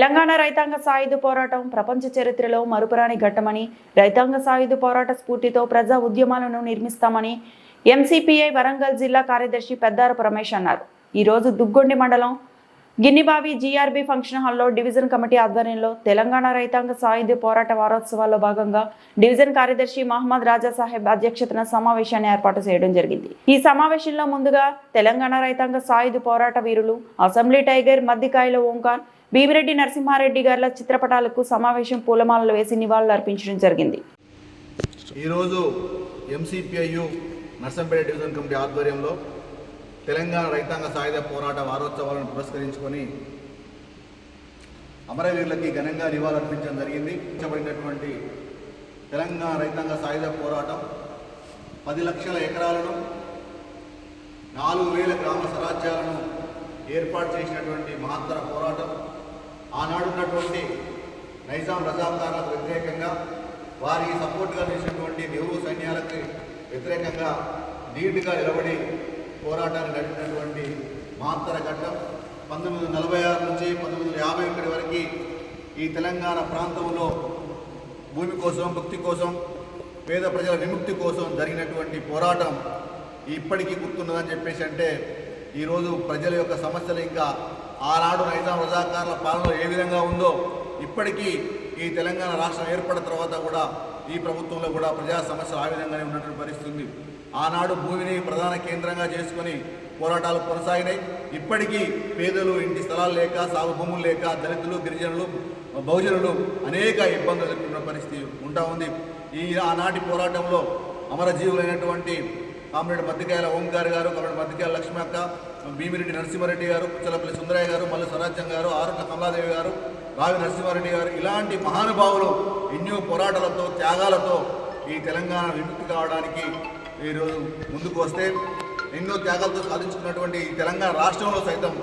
తెలంగాణ రైతాంగ సాయుధ పోరాటం ప్రపంచ చరిత్రలో మరుపురాని ఘట్టమని, రైతాంగ సాయుధ పోరాట స్ఫూర్తితో ప్రజా ఉద్యమాలను నిర్మిస్తామని ఎంసీపీఐ వరంగల్ జిల్లా కార్యదర్శి పెద్దారపు రమేష్ అన్నారు. ఈ రోజు దుగ్గొండి మండలం గిన్నిబావి జీఆర్బీ ఫంక్షన్ హాల్లో డివిజన్ కమిటీ ఆధ్వర్యంలో తెలంగాణ రైతాంగ సాయుధ పోరాట వారోత్సవాల్లో భాగంగా డివిజన్ కార్యదర్శి మహమ్మద్ రాజా సాహెబ్ అధ్యక్షతన సమావేశాన్ని ఏర్పాటు చేయడం జరిగింది. ఈ సమావేశంలో ముందుగా తెలంగాణ రైతాంగ సాయుధ పోరాట వీరులు అసెంబ్లీ టైగర్ మద్దికాయల ఓంకార్, భీమిరెడ్డి నరసింహారెడ్డి గార్ల చిత్రపటాలకు సమావేశం పూలమాలలు వేసి నివాళులు అర్పించడం జరిగింది. ఈరోజు ఎంసీపీఐయు నర్సంపేట డివిజన్ కమిటీ ఆధ్వర్యంలో తెలంగాణ రైతాంగ సాయుధ పోరాట వారోత్సవాలను పురస్కరించుకొని అమరవీరులకి ఘనంగా నివాళులర్పించడం జరిగింది. ఇచ్చబడినటువంటి తెలంగాణ రైతాంగ సాయుధ పోరాటం 10 లక్షల ఎకరాలను 4,000 గ్రామ స్వరాజ్యాలను ఏర్పాటు చేసినటువంటి మహత్తర పోరాటం. ఆనాడున్నటువంటి నైజాం రజాకార్లకు వ్యతిరేకంగా వారికి సపోర్ట్గా నిలిచినటువంటి నెహ్రూ సైన్యాలకు వ్యతిరేకంగా ధీటుగా నిలబడి పోరాటాన్ని నడిపినటువంటి మహత్తర ఘట్టం. 1946 నుంచి 1951 వరకు ఈ తెలంగాణ ప్రాంతంలో భూమి కోసం, భక్తి కోసం, పేద ప్రజల విముక్తి కోసం జరిగినటువంటి పోరాటం ఇప్పటికీ గుర్తున్నదని చెప్పేసి అంటే ఈరోజు ప్రజల యొక్క సమస్యలు ఇంకా ఆనాడు నైజాం రజాకార్ల పాలనలో ఏ విధంగా ఉందో ఇప్పటికీ ఈ తెలంగాణ రాష్ట్రం ఏర్పడిన తర్వాత కూడా ఈ ప్రభుత్వంలో కూడా ప్రజా సమస్యలు ఆ విధంగానే ఉన్నటువంటి పరిస్థితి ఉంది. ఆనాడు భూమిని ప్రధాన కేంద్రంగా చేసుకొని పోరాటాలు కొనసాగినాయి. ఇప్పటికీ పేదలు ఇంటి స్థలాలు లేక, సాగు భూములు లేక, దళితులు, గిరిజనులు, బహుజనులు అనేక ఇబ్బందులు ఎదుర్కొన్న పరిస్థితి ఉంటా ఉంది. ఈ ఆనాటి పోరాటంలో అమరజీవులైనటువంటి కామ్రేడ్ మద్దికాయల ఓంకార్ గారు, కామ్రేడ్ మద్దికాయల లక్ష్మక్క, భీమిరెడ్డి నరసింహారెడ్డి గారు, పుచ్చలపల్లి సుందరయ్య గారు, మల్లు స్వరాజ్యం గారు, ఆరుట్ల కమలాదేవి గారు, రావి నరసింహారెడ్డి గారు, ఇలాంటి మహానుభావులు ఎన్నో పోరాటాలతో, త్యాగాలతో ఈ తెలంగాణ విముక్తి కావడానికి ఈరోజు ముందుకు వస్తే ఎన్నో త్యాగాలతో సాధించుకున్నటువంటి ఈ తెలంగాణ రాష్ట్రంలో సైతం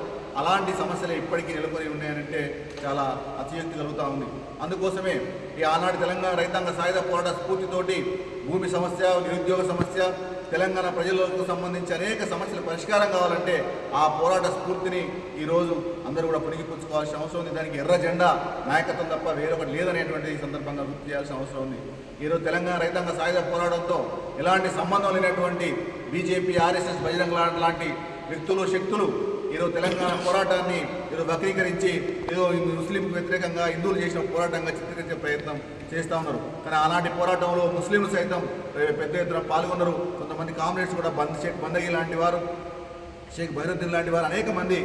అలాంటి సమస్యలు ఇప్పటికీ నెలకొని ఉన్నాయనంటే చాలా అతిశక్తి కలుగుతూ ఉంది. అందుకోసమే ఈ ఆనాటి తెలంగాణ రైతాంగ సాయుధ పోరాట స్ఫూర్తితోటి భూమి సమస్య, నిరుద్యోగ సమస్య, తెలంగాణ ప్రజలకు సంబంధించి అనేక సమస్యలు పరిష్కారం కావాలంటే ఆ పోరాట స్ఫూర్తిని ఈరోజు అందరూ కూడా పుణిగిపుచ్చుకోవాల్సిన అవసరం ఉంది. దానికి ఎర్ర జెండా నాయకత్వం తప్ప వేరొకటి లేదనేటువంటి ఈ సందర్భంగా గుర్తు చేయాల్సిన అవసరం ఉంది. ఈరోజు తెలంగాణ రైతాంగ సాయుధ పోరాటంతో ఎలాంటి సంబంధం లేనటువంటి బీజేపీ, ఆర్ఎస్ఎస్, బజరంగ లాంటి వ్యక్తులు, శక్తులు ఈరోజు తెలంగాణ పోరాటాన్ని ఈరోజు వక్రీకరించి ఏదో ముస్లింకు వ్యతిరేకంగా హిందువులు చేసిన పోరాటంగా చిత్రీకరించే ప్రయత్నం చేస్తూ ఉన్నారు. కానీ ఆనాటి పోరాటంలో ముస్లింలు సైతం పెద్ద ఎత్తున పాల్గొన్నారు. కొంతమంది కామ్రేడ్స్ కూడా బందగి లాంటి వారు, షేక్ బైరుద్దీన్ లాంటి వారు అనేక మంది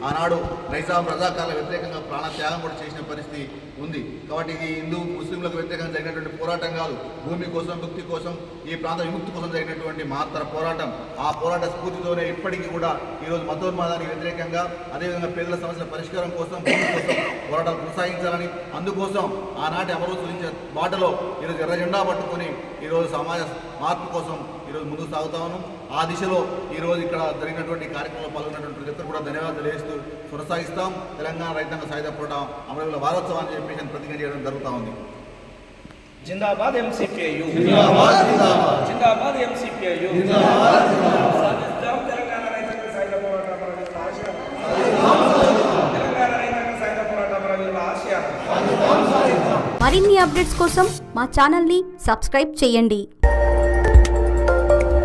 ఆనాడు నైజాం రజాకార్ల వ్యతిరేకంగా ప్రాణత్యాగం కూడా చేసిన పరిస్థితి ఉంది. కాబట్టి ఇది హిందూ ముస్లింలకు వ్యతిరేకంగా జరిగినటువంటి పోరాటం కాదు, భూమి కోసం, భక్తి కోసం, ఈ ప్రాంత విముక్తి కోసం జరిగినటువంటి మహత్తర పోరాటం. ఆ పోరాట స్ఫూర్తితోనే ఇప్పటికీ కూడా ఈరోజు మతోన్మాదానికి వ్యతిరేకంగా, అదేవిధంగా పేదల సమస్యల పరిష్కారం కోసం, భూమి కోసం పోరాటాలు కొనసాగించాలని, అందుకోసం ఆనాటి అమరవీరుల బాటలో ఈరోజు ఎర్ర జెండా పట్టుకొని ఈరోజు సమాజ మార్పు కోసం ఈరోజు ముందుకు సాగుతా ఉన్నాం. ఆ దిశలో ఈరోజు ఇక్కడ జరిగినటువంటి కార్యక్రమంలో పాల్గొన్నటువంటి ప్రతి ఒక్కరు కూడా ధన్యవాదాలు తెలియజేస్తూ కొనసాగిస్తాం. తెలంగాణ రైతాంగ సాయుధ పోరాటం అమరవీరుల వారోత్సవాన్ని చెప్పేసి ప్రతిజ్ఞ చేయడం జరుగుతూ ఉంది. జిందాబాద్ ఎంసీపీఐయు, జిందాబాద్ ఎంసీపీఐయు, తెలంగాణ రైతాంగ సాయుధ పోరాటం తెలంగాణ రైతాంగ సాయుధ పోరాటం మరిన్ని అప్డేట్స్ కోసం మా ఛానల్ని సబ్స్క్రైబ్ చేయండి.